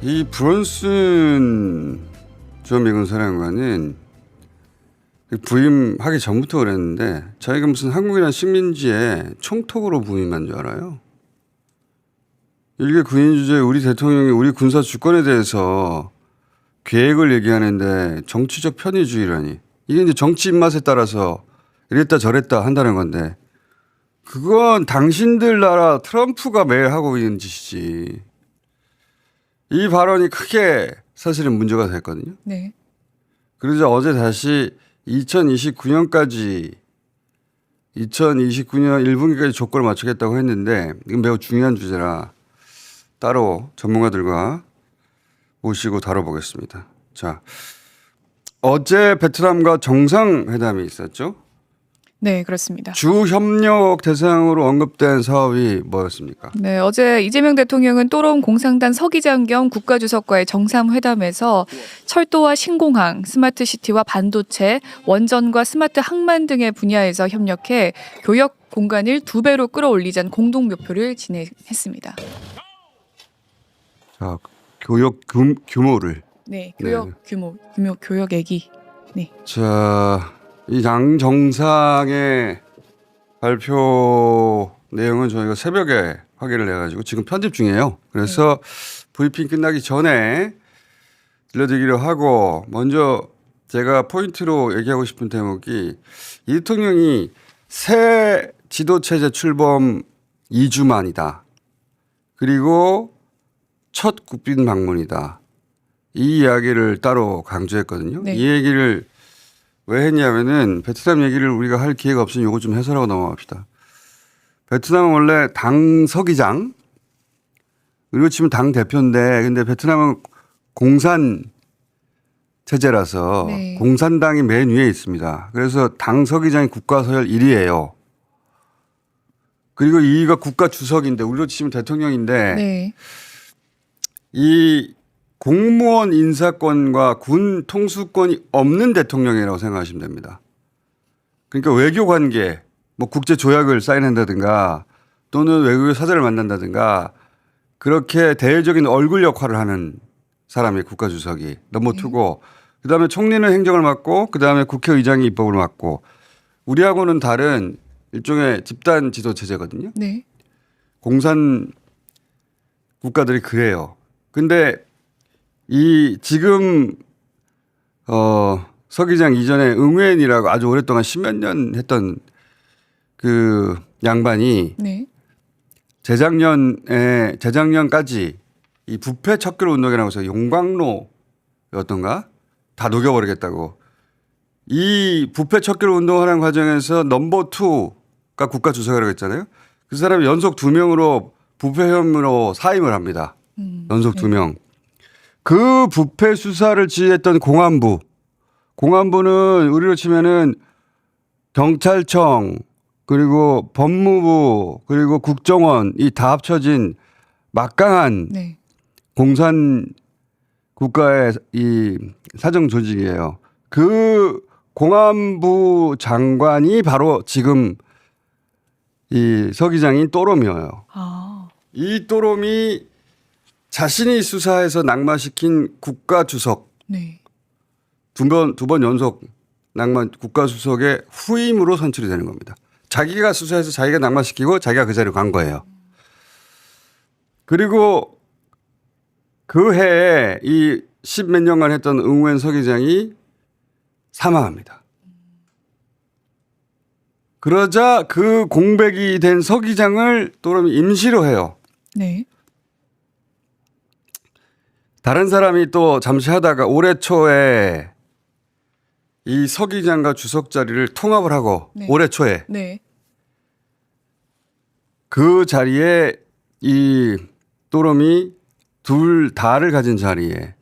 이 브론슨 전 미군 사령관은 부임하기 전부터 그랬는데 자기가 무슨 한국이란 식민지에 총독으로 부임한 줄 알아요. 일개 군인 주제에 우리 대통령이 우리 군사 주권에 대해서 계획을 얘기하는데 정치적 편의주의라니. 이게 이제 정치 입맛에 따라서 이랬다 저랬다 한다는 건데 그건 당신들 나라 트럼프가 매일 하고 있는 짓이지. 이 발언이 크게 사실은 문제가 됐거든요. 네. 그러자 어제 다시 2029년 1분기까지 조건을 맞추겠다고 했는데 이건 매우 중요한 주제라 따로 전문가들과 모시고 다뤄보겠습니다. 자, 어제 베트남과 정상회담이 있었죠? 네, 그렇습니다. 주협력 대상으로 언급된 사업이 뭐였습니까? 네, 어제 이재명 대통령은 또롬 공상단 서기장 겸 국가주석과의 정상회담에서 철도와 신공항, 스마트시티와 반도체, 원전과 스마트 항만 등의 분야에서 협력해 교역 공간을 2배로 끌어올리자는 공동 목표를 진행했습니다. 자, 교역 규모를. 네, 교역 규모, 교역액이. 네. 자, 이 양 정상의 발표 내용은 저희가 새벽에 확인을 해가지고 지금 편집 중이에요. 그래서 브리핑 끝나기 전에 들려드리기로 하고 먼저 제가 포인트로 얘기하고 싶은 대목이 이 대통령이 새 지도체제 출범 2주 만이다. 그리고 첫 국빈 방문이다. 이 이야기를 따로 강조했거든요. 네. 이 얘기를 왜 했냐면은 베트남 얘기를 우리가 할 기회가 없으니 요거 좀 해설하고 넘어갑시다. 베트남은 원래 당 서기장, 우리로 치면 당 대표인데 근데 베트남은 공산 체제라서 네. 공산당이 맨 위에 있습니다. 그래서 당 서기장이 국가 서열 1위예요. 그리고 2위가 국가 주석인데 우리로 치면 대통령인데 네. 이 공무원 인사권과 군 통수권이 없는 대통령이라고 생각하시면 됩니다. 그러니까 외교 관계, 뭐 국제 조약을 사인한다든가 또는 외국의 사절을 만난다든가 그렇게 대외적인 얼굴 역할을 하는 사람이 국가주석이 넘버 투고 그다음에 총리는 행정을 맡고 그다음에 국회의장이 입법을 맡고 우리하고는 다른 일종의 집단 지도 체제거든요. 네. 공산 국가들이 그래요. 근데 이 지금 서기장 이전에 응웬이라고 아주 오랫동안 십몇 년 했던 그 양반이 네. 재작년까지 이 부패 척결 운동이라고 해서 용광로였던가 다 녹여버리겠다고 이 부패 척결 운동하는 과정에서 넘버 투가 국가 주석이라고 했잖아요. 그 사람이 연속 2명으로 부패 혐의로 사임을 합니다. 연속 2명. 그 부패 수사를 지휘했던 공안부는 우리로 치면은 경찰청 그리고 법무부 그리고 국정원 이 다 합쳐진 막강한 네. 공산 국가의 이 사정 조직이에요. 그 공안부 장관이 바로 지금 이 서기장인 또롬이에요. 아. 이 또롬이 자신이 수사해서 낙마시킨 국가주석 네. 두 번 연속 낙마 국가주석의 후임으로 선출이 되는 겁니다. 자기가 수사해서 자기가 낙마시키고 자기가 그 자리로 간 거예요. 그리고 그 해에 이 10몇 년간 했던 응웬 서기장이 사망합니다. 그러자 그 공백이 된 서기장을 또롬이 임시로 해요. 네. 다른 사람이 또 잠시 하다가 올해 초에 이 서기장과 주석 자리를 통합을 하고 네. 올해 초에 네. 그 자리에 이 또롬이 둘 다를 가진 자리에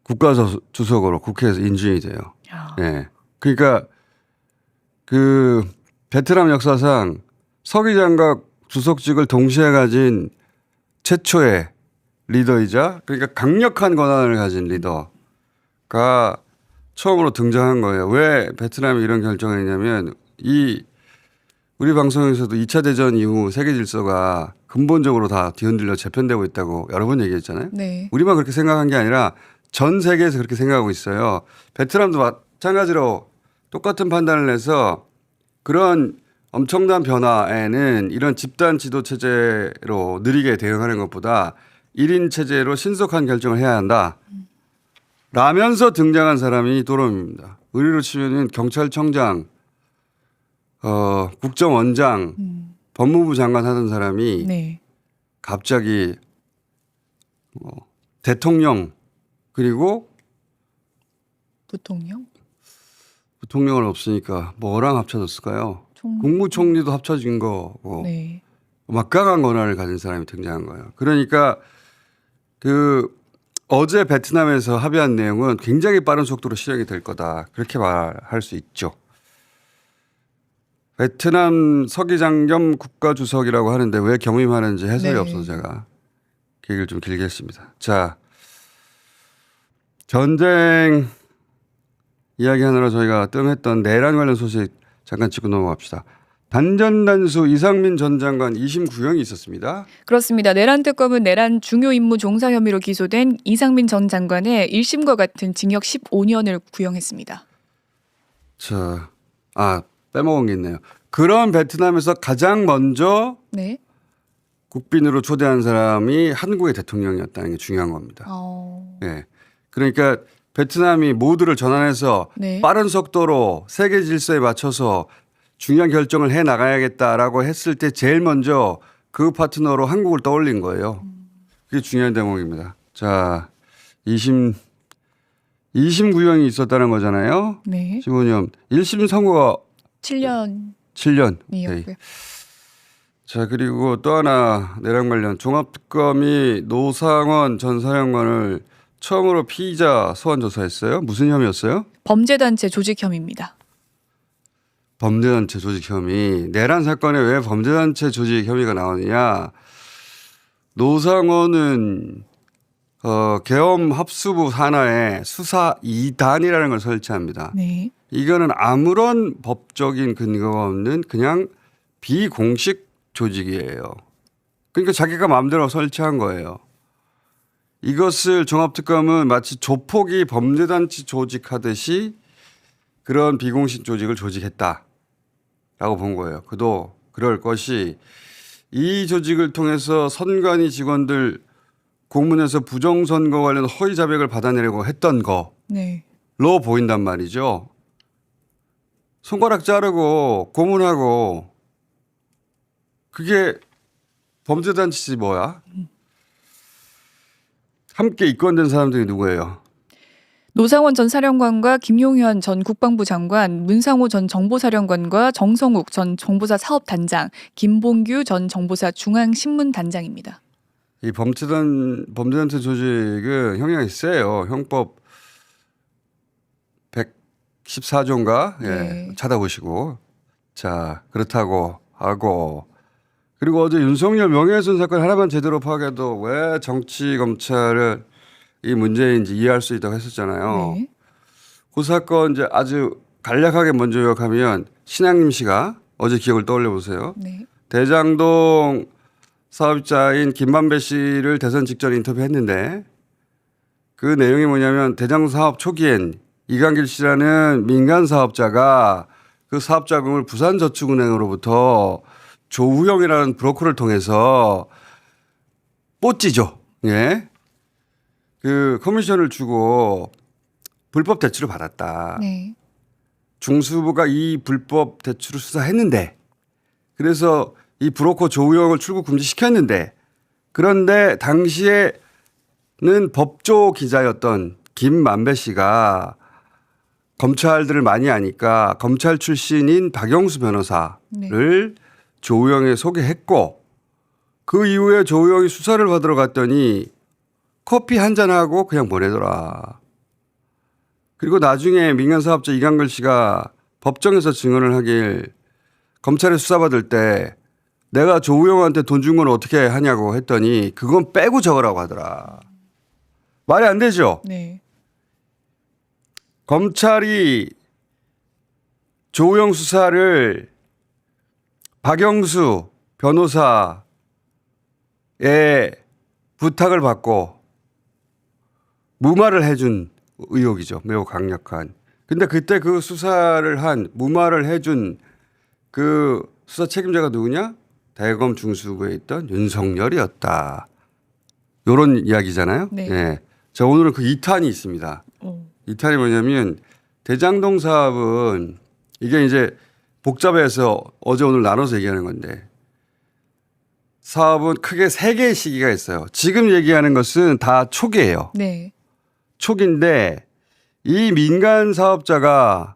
국가주석으로 국회에서 인준이 돼요. 야. 네. 그러니까 그 베트남 역사상 서기장과 주석직을 동시에 가진 최초의 리더이자 그러니까 강력한 권한을 가진 리더가 처음으로 등장한 거예요. 왜 베트남이 이런 결정을 했냐면 이 우리 방송에서도 2차 대전 이후 세계 질서가 근본적으로 다 뒤흔들려 재편되고 있다고 여러 번 얘기했잖아요. 네. 우리만 그렇게 생각한 게 아니라 전 세계에서 그렇게 생각하고 있어요. 베트남도 마찬가지로 똑같은 판단을 해서 그런 엄청난 변화에는 이런 집단 지도 체제로 느리게 대응하는 것보다 1인 체제로 신속한 결정을 해야 한다. 라면서 등장한 사람이 도롬입니다. 의리로 치면은 경찰청장, 국정원장, 법무부 장관 하던 사람이 네. 갑자기 대통령 그리고 부통령은 없으니까 뭐랑 합쳐졌을까요? 국무총리도 합쳐진 거고 네. 막강한 권한을 가진 사람이 등장한 거예요. 그러니까 어제 베트남에서 합의한 내용은 굉장히 빠른 속도로 실행이 될 거다. 그렇게 말할 수 있죠. 베트남 서기장 겸 국가주석이라고 하는데 왜 겸임하는지 해설이 네. 없어서 제가 그 얘기를 좀 길게 했습니다. 자, 전쟁 이야기하느라 저희가 뜸했던 내란 관련 소식 잠깐 짚고 넘어갑시다. 단전단수 이상민 전 장관 2심 구형이 있었습니다. 그렇습니다. 내란 특검은 내란 중요 임무 종사 혐의로 기소된 이상민 전 장관의 1심과 같은 징역 15년을 구형했습니다. 빼먹은 게 있네요. 그런 베트남에서 가장 먼저 네. 국빈으로 초대한 사람이 한국의 대통령이었다는 게 중요한 겁니다. 네. 그러니까 베트남이 모두를 전환해서 네. 빠른 속도로 세계 질서에 맞춰서 중요한 결정을 해 나가야겠다라고 했을 때 제일 먼저 그 파트너로 한국을 떠올린 거예요. 그게 중요한 대목입니다. 자, 2심 구형이 있었다는 거잖아요. 네. 15년. 1심 선고가 7년. 7년. 자, 그리고 또 하나 내란 관련 종합특검이 노상원 전 사령관을 처음으로 피의자 소환 조사했어요. 무슨 혐의였어요? 범죄단체 조직 혐의입니다. 범죄단체 조직 혐의. 내란 사건에 왜 범죄단체 조직 혐의가 나오느냐. 노상원은 계엄 합수부 산하에 수사 2단이라는 걸 설치합니다. 네. 이거는 아무런 법적인 근거가 없는 그냥 비공식 조직이에요. 그러니까 자기가 마음대로 설치한 거예요. 이것을 종합특검은 마치 조폭이 범죄단체 조직하듯이 그런 비공식 조직을 조직했다라고 본 거예요. 그도 그럴 것이 이 조직을 통해서 선관위 직원들 공문에서 부정선거 관련 허위 자백을 받아내려고 했던 거로 네. 보인단 말이죠. 손가락 자르고 고문하고 그게 범죄단체지 뭐야? 함께 입건된 사람들이 누구예요? 노상원 전 사령관과 김용현 전 국방부 장관, 문상호 전 정보사령관과 정성욱 전 정보사 사업단장, 김봉규 전 정보사 중앙신문단장입니다. 이 범죄단체 조직은 형량이 세요. 형법 114조인가? 네. 예, 찾아보시고. 자, 그렇다고 하고. 그리고 어제 윤석열 명예훼손 사건 하나만 제대로 파악해도 왜 정치 검찰을 이 문제인지 이해할 수 있다고 했었잖아요. 네. 그 사건 이제 아주 간략하게 먼저 요약하면 신양림 씨가 어제 기억을 떠올려 보세요. 네. 대장동 사업자인 김만배 씨를 대선 직전에 인터뷰했는데 그 내용이 뭐냐면 대장동 사업 초기엔 이강길 씨라는 민간 사업자가 그 사업 자금을 부산저축은행으로부터 조우영이라는 브로커를 통해서 뽀찌죠. 예. 그 커미션을 주고 불법 대출을 받았다. 네. 중수부가 이 불법 대출을 수사했는데 그래서 이 브로커 조우영을 출국 금지시켰는데 그런데 당시에는 법조 기자였던 김만배 씨가 검찰들을 많이 아니까 검찰 출신인 박영수 변호사를 네. 조우영에 소개했고 그 이후에 조우영이 수사를 받으러 갔더니 커피 한잔하고 그냥 보내더라. 그리고 나중에 민간사업자 이강글 씨가 법정에서 증언을 하길 검찰에 수사받을 때 내가 조우영한테 돈 준 건 어떻게 하냐고 했더니 그건 빼고 적으라고 하더라. 말이 안 되죠. 네. 검찰이 조우영 수사를 박영수 변호사의 부탁을 받고 무마를 해준 의혹이죠. 매우 강력한. 근데 그때 그 수사를 한 무마를 해준 그 수사 책임자가 누구냐? 대검 중수부에 있던 윤석열이었다. 요런 이야기잖아요. 네. 예. 자, 오늘은 그 2탄이 있습니다. 2탄이 뭐냐면 대장동 사업은 이게 이제 복잡해서 어제 오늘 나눠서 얘기하는 건데 사업은 크게 3개의 시기가 있어요. 지금 얘기하는 것은 다 초기예요. 네. 초기인데 이 민간 사업자가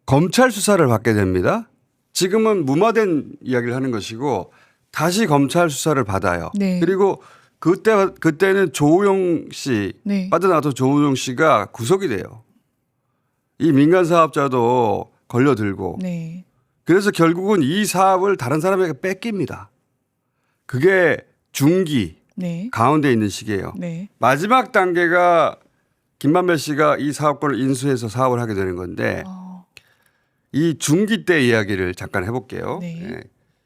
검찰 수사를 받게 됩니다. 지금은 무마된 이야기를 하는 것이고 다시 검찰 수사를 받아요. 네. 그리고 그때는 조우용 씨 네. 빠져나가서 조우용 씨가 구속이 돼요. 이 민간 사업자도 걸려들고 네. 그래서 결국은 이 사업을 다른 사람에게 뺏깁니다. 그게 중기 네. 가운데 있는 시기예요. 네. 마지막 단계가 김만배 씨가 이 사업권을 인수해서 사업을 하게 되는 건데 이 중기 때 이야기를 잠깐 해볼게요. 네. 예.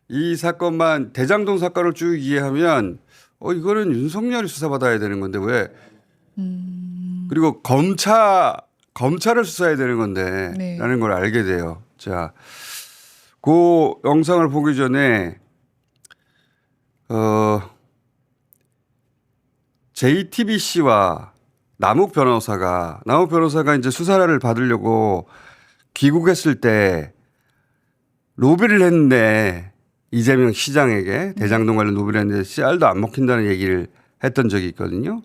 이 사건만 대장동 사건을 쭉 이해하면 이거는 윤석열이 수사받아야 되는 건데 왜 그리고 검찰을 수사해야 되는 건데 네. 라는 걸 알게 돼요. 자, 그 영상을 보기 전에 JTBC와 남욱 변호사가 이제 수사를 받으려고 귀국했을 때 로비를 했는데 이재명 시장에게 대장동 관련 로비를 했는데 씨알도 안 먹힌다는 얘기를 했던 적이 있거든요.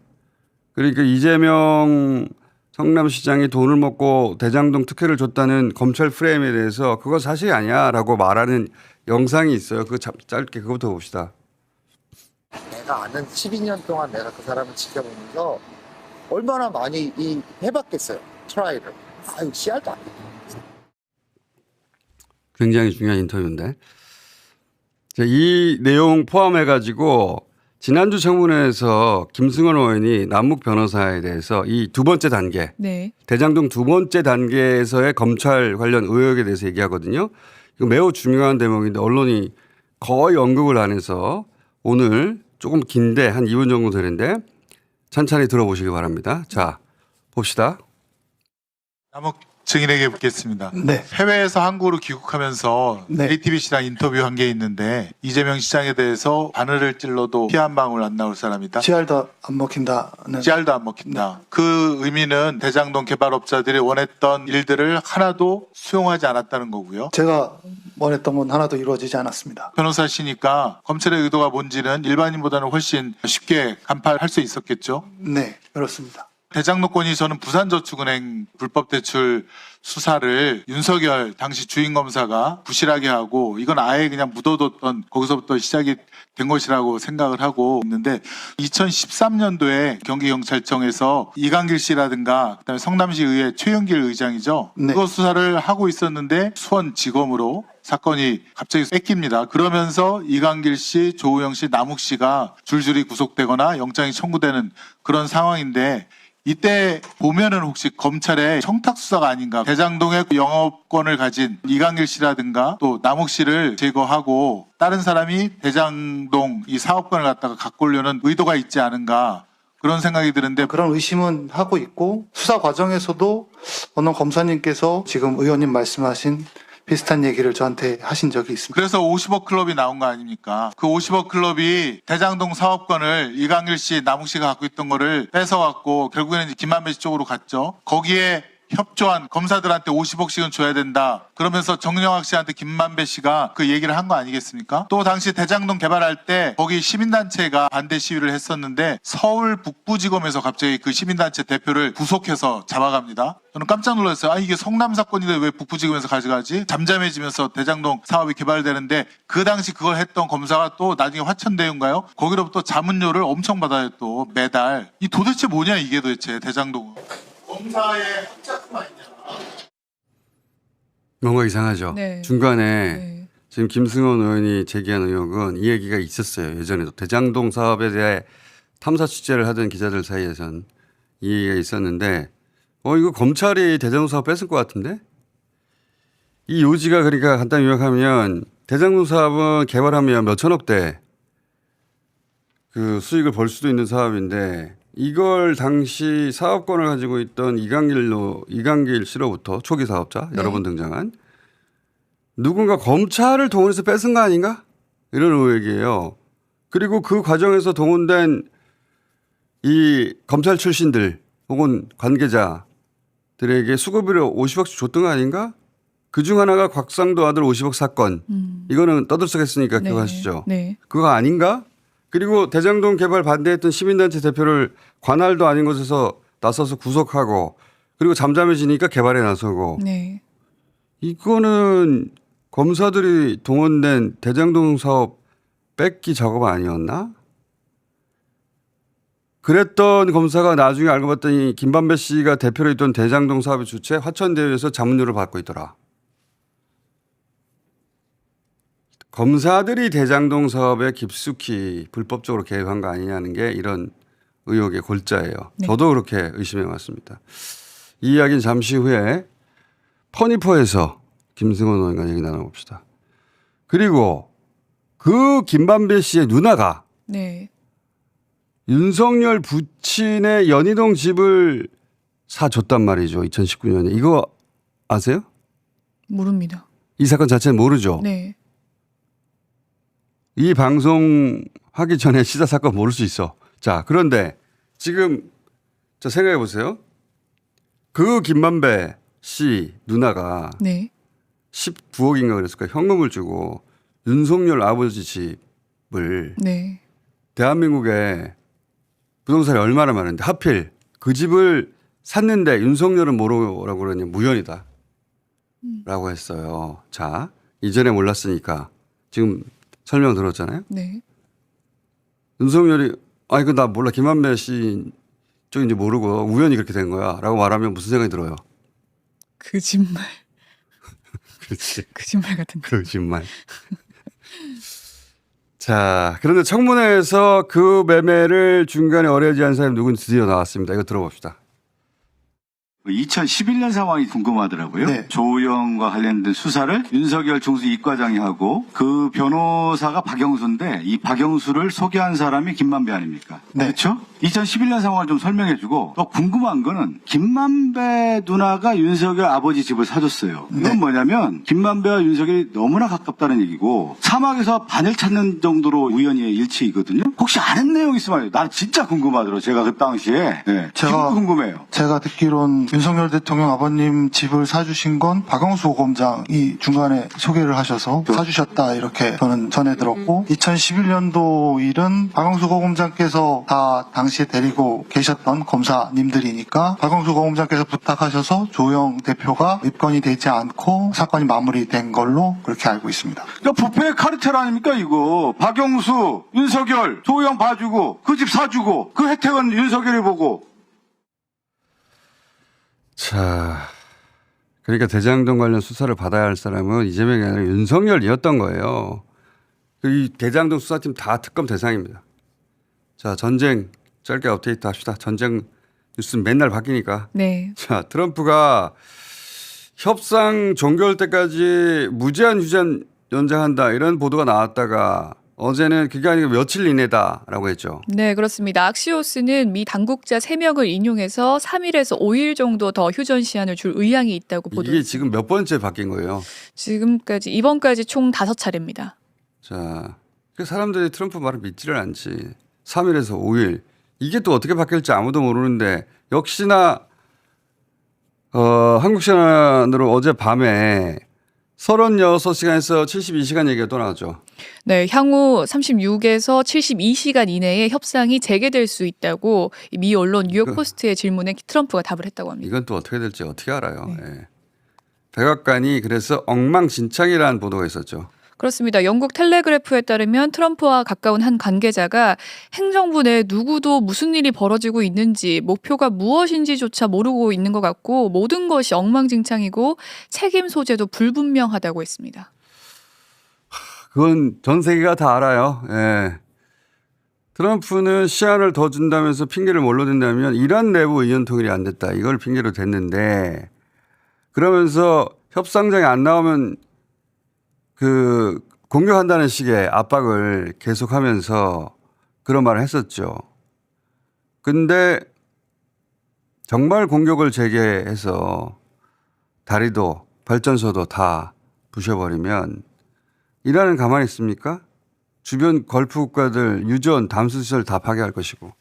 그러니까 이재명 성남시장이 돈을 먹고 대장동 특혜를 줬다는 검찰 프레임에 대해서 그거 사실이 아니야라고 말하는 영상이 있어요. 그거 짧게 그거부터 봅시다. 내가 아는 12년 동안 내가 그 사람을 지켜보면서 얼마나 많이 해봤겠어요. 트라이를. 아유, 씨알도 안 돼. 굉장히 중요한 인터뷰인데. 자, 이 내용 포함해가지고 지난주 청문회에서 김승원 의원이 남욱 변호사에 대해서 이 두 번째 단계, 네. 대장동 두 번째 단계에서의 검찰 관련 의혹에 대해서 얘기하거든요. 이거 매우 중요한 대목인데 언론이 거의 언급을 안 해서 오늘 조금 긴데 한 2분 정도 되는데 천천히 들어보시기 바랍니다. 자, 봅시다. 남욱 증인에게 묻겠습니다. 네. 해외에서 한국으로 귀국하면서 네. JTBC랑 인터뷰한 게 있는데 이재명 시장에 대해서 바늘을 찔러도 피 한 방울 안 나올 사람이다. 씨알도 안 먹힌다는. 씨알도 안 먹힌다. 그 의미는 대장동 개발업자들이 원했던 일들을 하나도 수용하지 않았다는 거고요. 제가 원했던 건 하나도 이루어지지 않았습니다. 변호사시니까 검찰의 의도가 뭔지는 일반인보다는 훨씬 쉽게 간파할 수 있었겠죠. 네, 그렇습니다. 대장동권이 저는 부산저축은행 불법 대출 수사를 윤석열 당시 주인검사가 부실하게 하고 이건 아예 그냥 묻어뒀던 거기서부터 시작이 된 것이라고 생각을 하고 있는데 2013년도에 경기경찰청에서 이강길 씨라든가 그다음에 성남시의회 최영길 의장이죠. 네. 그거 수사를 하고 있었는데 수원지검으로 사건이 갑자기 뺏깁니다. 그러면서 이강길 씨, 조우영 씨, 남욱 씨가 줄줄이 구속되거나 영장이 청구되는 그런 상황인데 이때 보면은 혹시 검찰의 청탁 수사가 아닌가. 대장동의 영업권을 가진 이강길 씨라든가 또 남욱 씨를 제거하고 다른 사람이 대장동 이 사업권을 갖다가 갖고 오려는 의도가 있지 않은가. 그런 생각이 드는데 그런 의심은 하고 있고 수사 과정에서도 어느 검사님께서 지금 의원님 말씀하신 비슷한 얘기를 저한테 하신 적이 있습니다. 그래서 50억 클럽이 나온 거 아닙니까? 그 50억 클럽이 대장동 사업권을 이강길 씨, 남욱 씨가 갖고 있던 거를 뺏어갖고 결국에는 이제 김만배 씨 쪽으로 갔죠. 거기에 협조한 검사들한테 50억씩은 줘야 된다. 그러면서 정영학 씨한테 김만배 씨가 그 얘기를 한 거 아니겠습니까? 또 당시 대장동 개발할 때 거기 시민단체가 반대 시위를 했었는데 서울 북부지검에서 갑자기 그 시민단체 대표를 구속해서 잡아갑니다. 저는 깜짝 놀랐어요. 아, 이게 성남 사건인데 왜 북부지검에서 가져가지? 잠잠해지면서 대장동 사업이 개발되는데 그 당시 그걸 했던 검사가 또 나중에 화천대유인가요? 거기로부터 자문료를 엄청 받아요 또 매달. 이 도대체 뭐냐 이게 도대체 대장동. 검사의 합작품 아니냐. 뭔가 이상하죠. 네. 중간에 네. 지금 김승원 의원이 제기한 의혹은 이 얘기가 있었어요. 예전에도 대장동 사업에 대해 탐사 취재를 하던 기자들 사이에선 이 얘기가 있었는데 이거 검찰이 대장동 사업 뺏을 것 같은데? 이 요지가 그러니까 간단히 요약하면 대장동 사업은 개발하면 몇 천억대 그 수익을 벌 수도 있는 사업인데 이걸 당시 사업권을 가지고 있던 이강길 씨로부터 초기 사업자 네. 여러 번 등장한 누군가 검찰을 동원해서 뺏은 거 아닌가? 이런 의혹이에요. 그리고 그 과정에서 동원된 이 검찰 출신들 혹은 관계자들에게 수고비로 50억씩 줬던 거 아닌가? 그중 하나가 곽상도 아들 50억 사건. 이거는 떠들썩했으니까 네. 기억하시죠? 네. 그거 아닌가? 그리고 대장동 개발 반대했던 시민단체 대표를 관할도 아닌 곳에서 나서서 구속하고 그리고 잠잠해지니까 개발에 나서고 네. 이거는 검사들이 동원된 대장동 사업 뺏기 작업 아니었나? 그랬던 검사가 나중에 알고 봤더니 김반배 씨가 대표로 있던 대장동 사업의 주체 화천대유에서 자문료를 받고 있더라. 검사들이 대장동 사업에 깊숙이 불법적으로 개입한 거 아니냐는 게 이런 의혹의 골자예요. 네. 저도 그렇게 의심해 왔습니다. 이 이야기는 잠시 후에 퍼니퍼에서 김승원 의원과 얘기 나눠봅시다. 그리고 그 김반배 씨의 누나가 네. 윤석열 부친의 연희동 집을 사줬단 말이죠. 2019년에. 이거 아세요? 모릅니다. 이 사건 자체는 모르죠. 네. 이 방송 하기 전에 시사 사건 모를 수 있어. 자, 그런데 지금 저 생각해 보세요. 그 김만배 씨 누나가 네. 19억인가 그랬을 거야. 현금을 주고 윤석열 아버지 집을 네. 대한민국에 부동산이 얼마나 많은데 하필 그 집을 샀는데 윤석열은 뭐라고 그러냐 무연이다 라고 했어요. 자, 이전에 몰랐으니까 지금 설명 들었잖아요. 네. 윤석열이 이거 나 몰라 김한배 씨 쪽인지 모르고 우연히 그렇게 된 거야 라고 말하면 무슨 생각이 들어요? 거짓말. 그렇지. 거짓말 같은데. 거짓말. 자, 그런데 청문회에서 그 매매를 중간에 어뢰지한 사람이 누군지 드디어 나왔습니다. 이거 들어봅시다. 2011년 상황이 궁금하더라고요. 네. 조우영과 관련된 수사를 윤석열 총수 이과장이 하고 그 변호사가 박영수인데 이 박영수를 소개한 사람이 김만배 아닙니까? 네. 그렇죠? 2011년 상황을 좀 설명해주고 또 궁금한 거는 김만배 누나가 윤석열 아버지 집을 사줬어요. 이건 네. 뭐냐면 김만배와 윤석열이 너무나 가깝다는 얘기고 사막에서 바늘 찾는 정도로 우연히 일치이거든요. 혹시 아는 내용 있으면 난 진짜 궁금하더라고요. 제가 그 당시에. 네. 지금도 궁금해요. 제가 듣기론 윤석열 대통령 아버님 집을 사주신 건 박영수 검장이 중간에 소개를 하셔서 사주셨다 이렇게 저는 전해 들었고 2011년도 일은 박영수 고검장께서 다 당시에 데리고 계셨던 검사님들이니까 박영수 고검장께서 부탁하셔서 조영 대표가 입건이 되지 않고 사건이 마무리된 걸로 그렇게 알고 있습니다. 그러니까 부패 카르텔 아닙니까 이거. 박영수, 윤석열, 조영 봐주고 그 집 사주고 그 혜택은 윤석열이 보고. 자, 그러니까 대장동 관련 수사를 받아야 할 사람은 이재명이 아니라 윤석열이었던 거예요. 이 대장동 수사팀 다 특검 대상입니다. 자, 전쟁 짧게 업데이트 합시다. 전쟁 뉴스는 맨날 바뀌니까. 네. 자, 트럼프가 협상 종결 때까지 무제한 휴전 연장한다 이런 보도가 나왔다가 어제는 그게 아니고 며칠 이내다라고 했죠. 네, 그렇습니다. 악시오스는 미 당국자 3명을 인용해서 3일에서 5일 정도 더 휴전 시한을 줄 의향이 있다고 이게 보도했습니다. 지금 몇 번째 바뀐 거예요. 지금까지 이번까지 총 5차례입니다. 자, 그 사람들이 트럼프 말을 믿지를 않지. 3일에서 5일. 이게 또 어떻게 바뀔지 아무도 모르는데 역시나 한국 시간으로 어제 밤에 36시간에서 72시간 얘기가 또 나왔죠. 네, 향후 36에서 72시간 이내에 협상이 재개될 수 있다고 미 언론 뉴욕포스트의 질문에 트럼프가 답을 했다고 합니다. 이건 또 어떻게 될지 어떻게 알아요. 네. 예. 백악관이 그래서 엉망진창이라는 보도가 있었죠. 그렇습니다. 영국 텔레그래프에 따르면 트럼프와 가까운 한 관계자가 행정부 내 누구도 무슨 일이 벌어지고 있는지 목표가 무엇인지조차 모르고 있는 것 같고 모든 것이 엉망진창이고 책임 소재도 불분명하다고 했습니다. 그건 전 세계가 다 알아요. 예. 트럼프는 시한을 더 준다면서 핑계를 뭘로 댄다면 이란 내부 의견 통일이 안 됐다. 이걸 핑계로 댔는데 그러면서 협상장에 안 나오면 그 공격한다는 식의 압박을 계속하면서 그런 말을 했었죠. 근데 정말 공격을 재개해서 다리도 발전소도 다 부셔버리면 이란은 가만히 있습니까? 주변 걸프 국가들 유전 담수시설 다 파괴할 것이고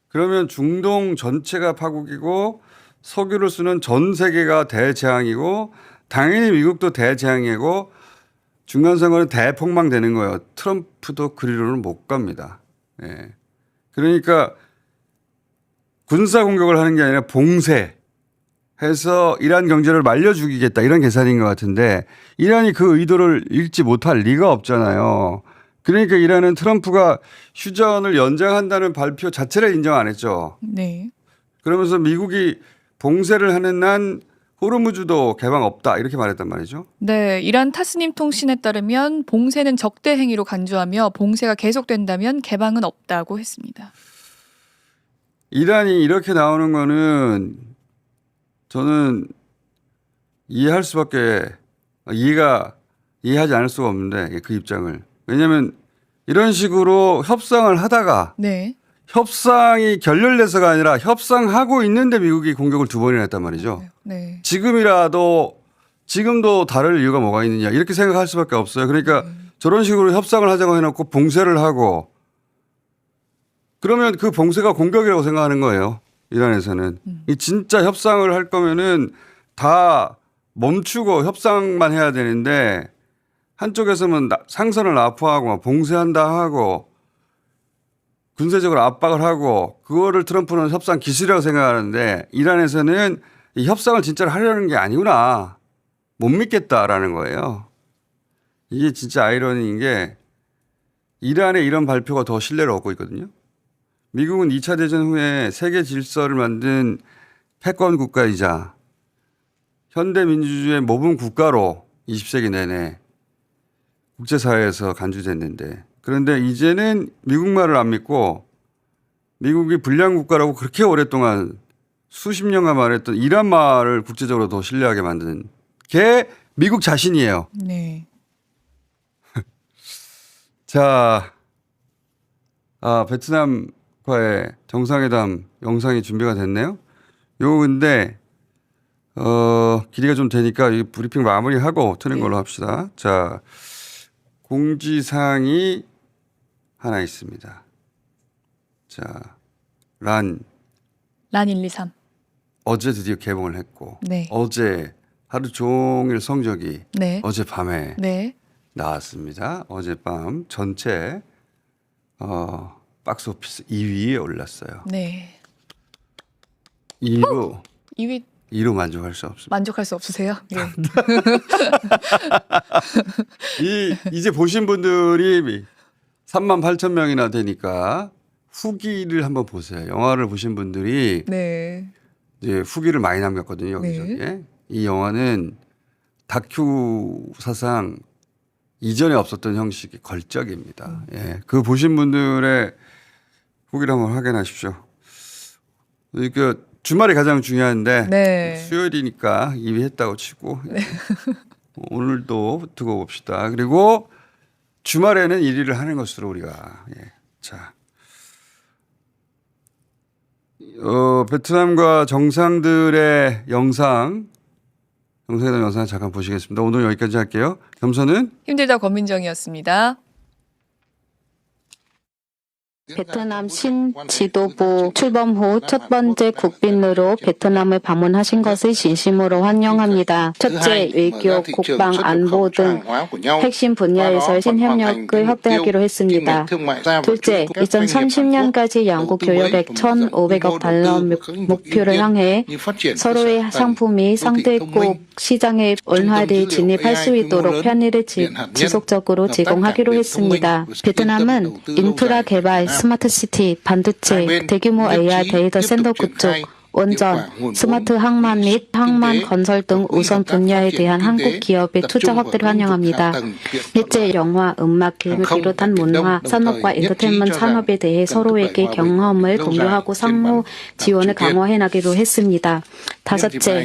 그러면 중동 전체가 파국이고 석유를 쓰는 전 세계가 대재앙이고 당연히 미국도 대재앙이고 중간선거는 대폭망되는 거예요. 트럼프도 그리로는 못 갑니다. 예. 그러니까 군사 공격을 하는 게 아니라 봉쇄해서 이란 경제를 말려 죽이겠다 이런 계산인 것 같은데 이란이 그 의도를 읽지 못할 리가 없잖아요. 그러니까 이란은 트럼프가 휴전을 연장한다는 발표 자체를 인정 안 했죠. 네. 그러면서 미국이 봉쇄를 하는 한 호르무즈도 개방 없다 이렇게 말했단 말이죠. 네, 이란 타스님 통신에 따르면 봉쇄는 적대 행위로 간주하며 봉쇄가 계속된다면 개방은 없다고 했습니다. 이란이 이렇게 나오는 거는 저는 이해할 수밖에 이해하지 않을 수가 없는데 그 입장을. 왜냐하면 이런 식으로 협상을 하다가 네. 협상이 결렬돼서가 아니라 협상하고 있는데 미국이 공격을 2번이나 했단 말이죠. 네. 지금도 다를 이유가 뭐가 있느냐 이렇게 생각할 수밖에 없어요. 그러니까 저런 식으로 협상을 하자고 해놓고 봉쇄를 하고 그러면 그 봉쇄가 공격이라고 생각하는 거예요. 이란에서는. 이 진짜 협상을 할 거면은 다 멈추고 협상만 해야 되는데 한쪽에서는 상선을 납포하고 막 봉쇄한다 하고 군사적으로 압박을 하고 그거를 트럼프는 협상 기술이라고 생각하는데 이란에서는 이 협상을 진짜로 하려는 게 아니구나. 못 믿겠다라는 거예요. 이게 진짜 아이러니인 게 이란의 이런 발표가 더 신뢰를 얻고 있거든요. 미국은 2차 대전 후에 세계 질서를 만든 패권 국가이자 현대 민주주의의 모범 국가로 20세기 내내 국제사회에서 간주됐는데 그런데 이제는 미국 말을 안 믿고 미국이 불량 국가라고 그렇게 오랫동안 수십 년간 말했던 이란 말을 국제적으로 더 신뢰하게 만드는 게 미국 자신이에요. 네. 자, 베트남과의 정상회담 영상이 준비가 됐네요. 요거 근데 길이가 좀 되니까 이 브리핑 마무리하고 트는 걸로 합시다. 자, 공지사항이 하나 있습니다. 자, 란 123. 어제 드디어 개봉을 했고 네. 어제 하루 종일 성적이 네. 어젯밤에 네. 나왔습니다. 어젯밤 전체 박스오피스 2위에 올랐어요. 네. 2위로 2위 만족할 수 없습니다. 만족할 수 없으세요? 네. 이제 보신 분들이 38,000명이나 되니까 후기를 한번 보세요. 영화를 보신 분들이 네. 이제 후기를 많이 남겼거든요. 여기저기에. 네. 이 영화는 다큐 사상 이전에 없었던 형식의 걸작입니다. 예. 그 보신 분들의 후기를 한번 확인하십시오. 그러니까 주말이 가장 중요한데 네. 수요일이니까 2위 했다고 치고 오늘도 두고 봅시다. 그리고 주말에는 1위를 하는 것으로 우리가 자 베트남과 정상들의 영상회담 영상 잠깐 보시겠습니다. 오늘 여기까지 할게요. 겸손은 힘들다 권민정이었습니다. 베트남 신지도부 출범 후 첫 번째 국빈으로 베트남을 방문하신 것을 진심으로 환영합니다. 첫째, 외교, 국방, 안보 등 핵심 분야에서의 신협력을 확대하기로 했습니다. 둘째, 2030년까지 양국 교역액 1,500억 달러 목표를 향해 서로의 상품이 상대국 시장에 원활히 진입할 수 있도록 편의를 지속적으로 제공하기로 했습니다. 베트남은 인프라 개발, 스마트시티, 반도체, 대규모 AI 데이터 센터 구축, 원전, 스마트 항만 및 항만 건설 등 우선 분야에 대한 한국 기업의 투자 확대를 환영합니다. 넷째, 영화, 음악, 게임을 비롯한 문화, 산업과 엔터테인먼트 산업에 대해 서로에게 경험을 공유하고 상호 지원을 강화해 나가기로 했습니다. 다섯째,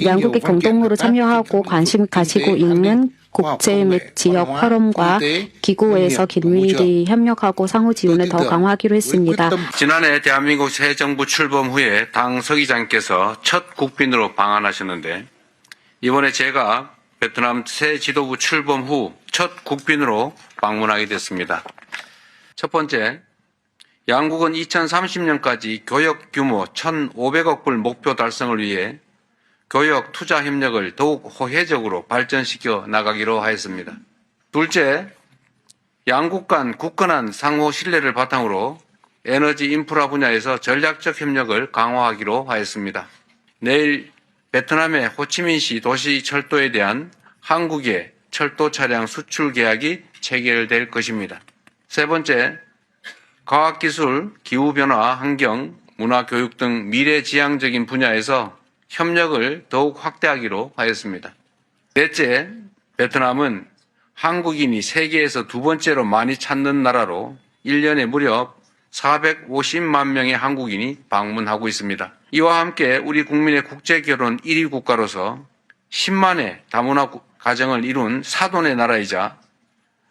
양국이 공동으로 참여하고 관심 가지고 있는 국제 및 지역 포럼과 기구에서 긴밀히 협력하고 상호 지원을 더 강화하기로 했습니다. 지난해 대한민국 새 정부 출범 후에 당 서기장께서 첫 국빈으로 방한하셨는데 이번에 제가 베트남 새 지도부 출범 후 첫 국빈으로 방문하게 됐습니다. 첫 번째, 양국은 2030년까지 교역 규모 1,500억 불 목표 달성을 위해 교역 투자 협력을 더욱 호혜적으로 발전시켜 나가기로 하였습니다. 둘째, 양국 간 굳건한 상호 신뢰를 바탕으로 에너지 인프라 분야에서 전략적 협력을 강화하기로 하였습니다. 내일 베트남의 호치민시 도시 철도에 대한 한국의 철도 차량 수출 계약이 체결될 것입니다. 세 번째, 과학기술, 기후변화, 환경, 문화교육 등 미래지향적인 분야에서 협력을 더욱 확대하기로 하였습니다. 넷째, 베트남은 한국인이 세계에서 두 번째로 많이 찾는 나라로 1년에 무려 450만 명의 한국인이 방문하고 있습니다. 이와 함께 우리 국민의 국제결혼 1위 국가로서 10만의 다문화 가정을 이룬 사돈의 나라이자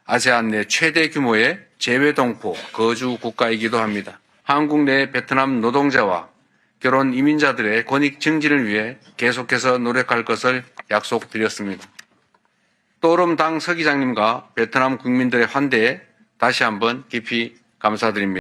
아세안 내 최대 규모의 재외동포 거주 국가이기도 합니다. 한국 내 베트남 노동자와 결혼 이민자들의 권익 증진을 위해 계속해서 노력할 것을 약속드렸습니다. 또름 당 서기장님과 베트남 국민들의 환대에 다시 한번 깊이 감사드립니다.